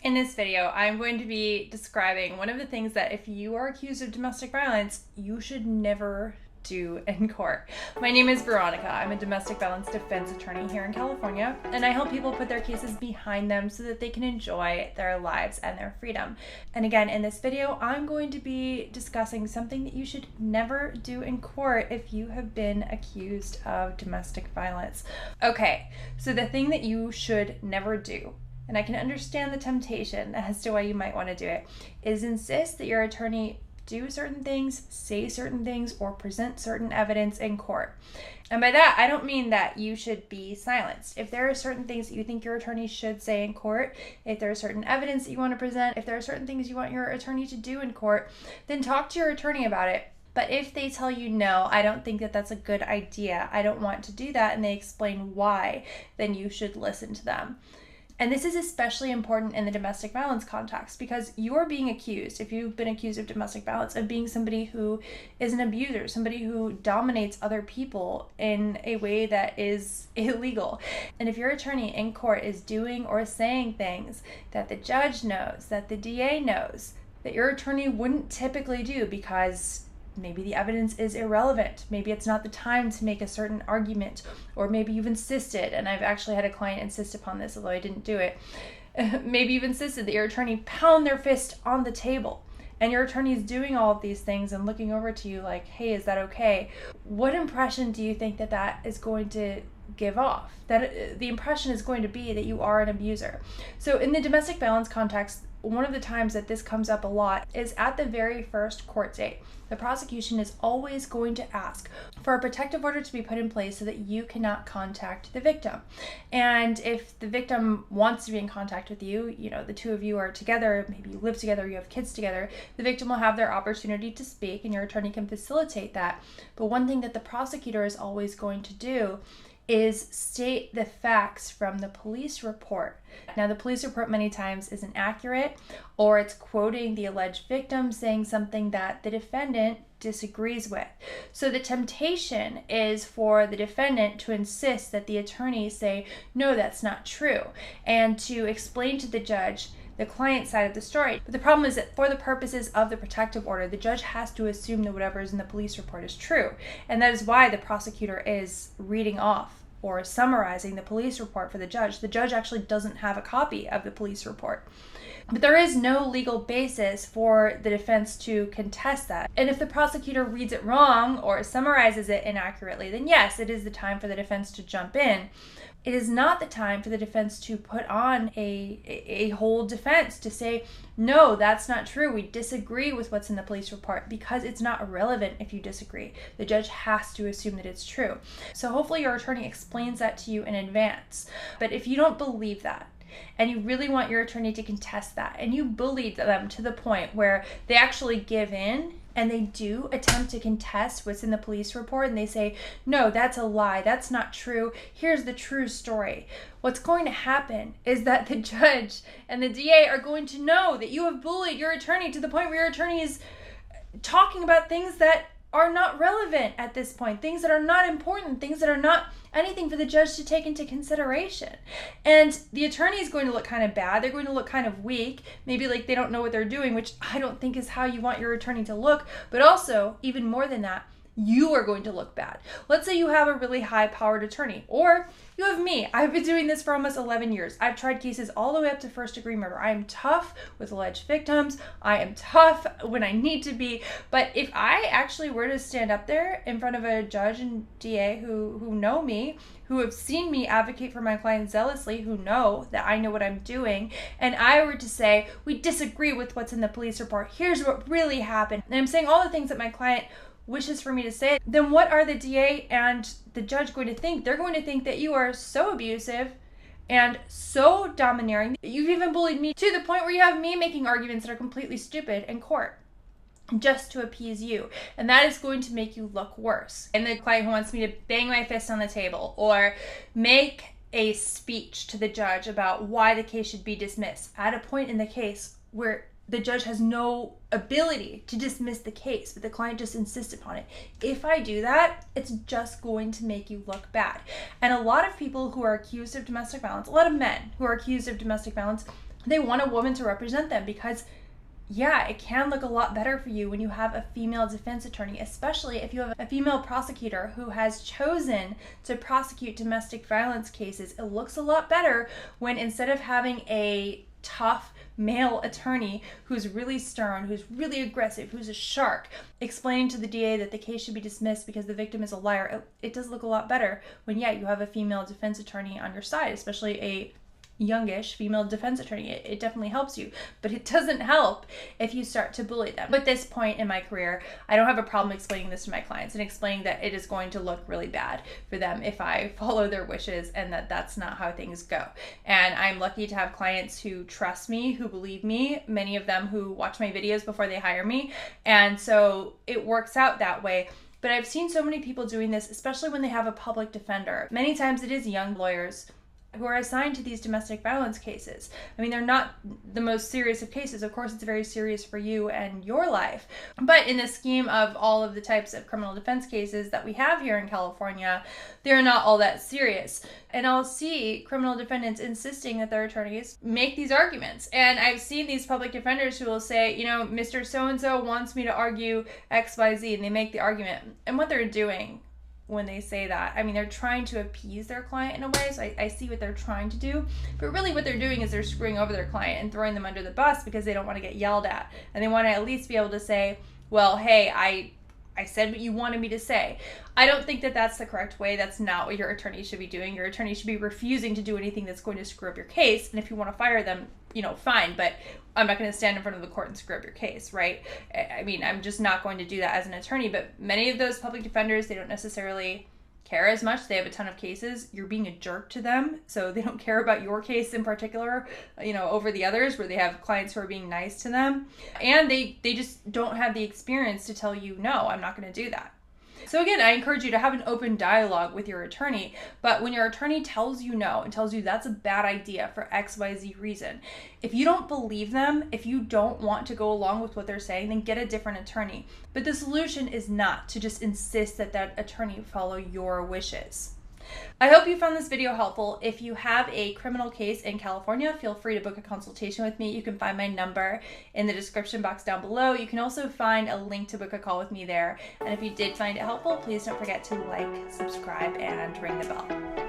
In this video, I'm going to be describing one of the things that if you are accused of domestic violence, you should never do in court. My name is Veronica. I'm a domestic violence defense attorney here in California, and I help people put their cases behind them so that they can enjoy their lives and their freedom. And again, in this video, I'm going to be discussing something that you should never do in court if you have been accused of domestic violence. Okay, so the thing that you should never do, and I can understand the temptation as to why you might want to do it, is insist that your attorney do certain things, say certain things, or present certain evidence in court. And by that, I don't mean that you should be silenced. If there are certain things that you think your attorney should say in court, if there is certain evidence that you want to present, if there are certain things you want your attorney to do in court, then talk to your attorney about it. But if they tell you, no, I don't think that that's a good idea, I don't want to do that, and they explain why, then you should listen to them. And this is especially important in the domestic violence context because you're being accused, if you've been accused of domestic violence, of being somebody who is an abuser, somebody who dominates other people in a way that is illegal. And if your attorney in court is doing or saying things that the judge knows, that the DA knows, that your attorney wouldn't typically do because maybe the evidence is irrelevant, maybe it's not the time to make a certain argument, or maybe you've insisted, and I've actually had a client insist upon this, although I didn't do it, maybe you've insisted that your attorney pound their fist on the table, and your attorney is doing all of these things and looking over to you like, hey, is that okay? What impression do you think that that is going to give off? That the impression is going to be that you are an abuser. So in the domestic violence context, one of the times that this comes up a lot is at the very first court date. The prosecution is always going to ask for a protective order to be put in place so that you cannot contact the victim. And if the victim wants to be in contact with you, the two of you are together, maybe you live together, you have kids together, the victim will have their opportunity to speak and your attorney can facilitate that. But one thing that the prosecutor is always going to do is state the facts from the police report. Now, the police report many times isn't accurate, or it's quoting the alleged victim saying something that the defendant disagrees with. So the temptation is for the defendant to insist that the attorney say, no, that's not true, and to explain to the judge the client side of the story. But the problem is that for the purposes of the protective order, the judge has to assume that whatever is in the police report is true. And that is why the prosecutor is reading off or summarizing the police report for the judge. The judge actually doesn't have a copy of the police report. But there is no legal basis for the defense to contest that. And if the prosecutor reads it wrong or summarizes it inaccurately, then yes, it is the time for the defense to jump in. It is not the time for the defense to put on a whole defense to say, no, that's not true. We disagree with what's in the police report, because it's not relevant if you disagree. The judge has to assume that it's true. So hopefully your attorney explains that to you in advance. But if you don't believe that, and you really want your attorney to contest that, and you bully them to the point where they actually give in and they do attempt to contest what's in the police report, and they say, no, that's a lie, that's not true, here's the true story, what's going to happen is that the judge and the DA are going to know that you have bullied your attorney to the point where your attorney is talking about things that are not relevant at this point, things that are not important, things that are not anything for the judge to take into consideration. And the attorney is going to look kind of bad. They're going to look kind of weak, maybe like they don't know what they're doing, which I don't think is how you want your attorney to look. But also, even more than that, you are going to look bad. Let's say you have a really high-powered attorney, or you have me. I've been doing this for almost 11 years. I've tried cases all the way up to first-degree murder. I am tough with alleged victims. I am tough when I need to be. But if I actually were to stand up there in front of a judge and DA who know me, who have seen me advocate for my clients zealously, who know that I know what I'm doing, and I were to say, we disagree with what's in the police report, here's what really happened, and I'm saying all the things that my client wishes for me to say, then what are the DA and the judge going to think? They're going to think that you are so abusive and so domineering. You've even bullied me to the point where you have me making arguments that are completely stupid in court just to appease you. And that is going to make you look worse. And the client who wants me to bang my fist on the table or make a speech to the judge about why the case should be dismissed at a point in the case where the judge has no ability to dismiss the case, but the client just insists upon it. If I do that, it's just going to make you look bad. And a lot of people who are accused of domestic violence, a lot of men who are accused of domestic violence, They want a woman to represent them because, yeah, it can look a lot better for you when you have a female defense attorney, especially if you have a female prosecutor who has chosen to prosecute domestic violence cases. It looks a lot better when, instead of having a tough male attorney who's really stern, who's really aggressive, who's a shark, explaining to the DA that the case should be dismissed because the victim is a liar, it does look a lot better when, yeah, you have a female defense attorney on your side, especially a youngish female defense attorney. It definitely helps you, but it doesn't help if you start to bully them. At this point in my career, I don't have a problem explaining this to my clients and explaining that it is going to look really bad for them if I follow their wishes, and that that's not how things go. And I'm lucky to have clients who trust me, who believe me, many of them who watch my videos before they hire me, and so it works out that way. But I've seen so many people doing this, especially when they have a public defender. Many times it is young lawyers who are assigned to these domestic violence cases. I mean, they're not the most serious of cases. Of course, it's very serious for you and your life. But in the scheme of all of the types of criminal defense cases that we have here in California, they're not all that serious. And I'll see criminal defendants insisting that their attorneys make these arguments. And I've seen these public defenders who will say, you know, Mr. So-and-so wants me to argue XYZ, and they make the argument. And what they're doing when they say that, I mean, they're trying to appease their client in a way, so I see what they're trying to do, but really what they're doing is they're screwing over their client and throwing them under the bus because they don't want to get yelled at, and they want to at least be able to say, well, hey, I said what you wanted me to say. I don't think that that's the correct way. That's not what your attorney should be doing. Your attorney should be refusing to do anything that's going to screw up your case, and if you want to fire them, you know, fine, but I'm not going to stand in front of the court and screw up your case, right? I mean, I'm just not going to do that as an attorney, but many of those public defenders, they don't necessarily care as much. They have a ton of cases. You're being a jerk to them, so they don't care about your case in particular, you know, over the others where they have clients who are being nice to them, and they just don't have the experience to tell you, no, I'm not going to do that. So again, I encourage you to have an open dialogue with your attorney, but when your attorney tells you no and tells you that's a bad idea for XYZ reason, if you don't believe them, if you don't want to go along with what they're saying, then get a different attorney. But the solution is not to just insist that that attorney follow your wishes. I hope you found this video helpful. If you have a criminal case in California, feel free to book a consultation with me. You can find my number in the description box down below. You can also find a link to book a call with me there. And if you did find it helpful, please don't forget to like, subscribe, and ring the bell.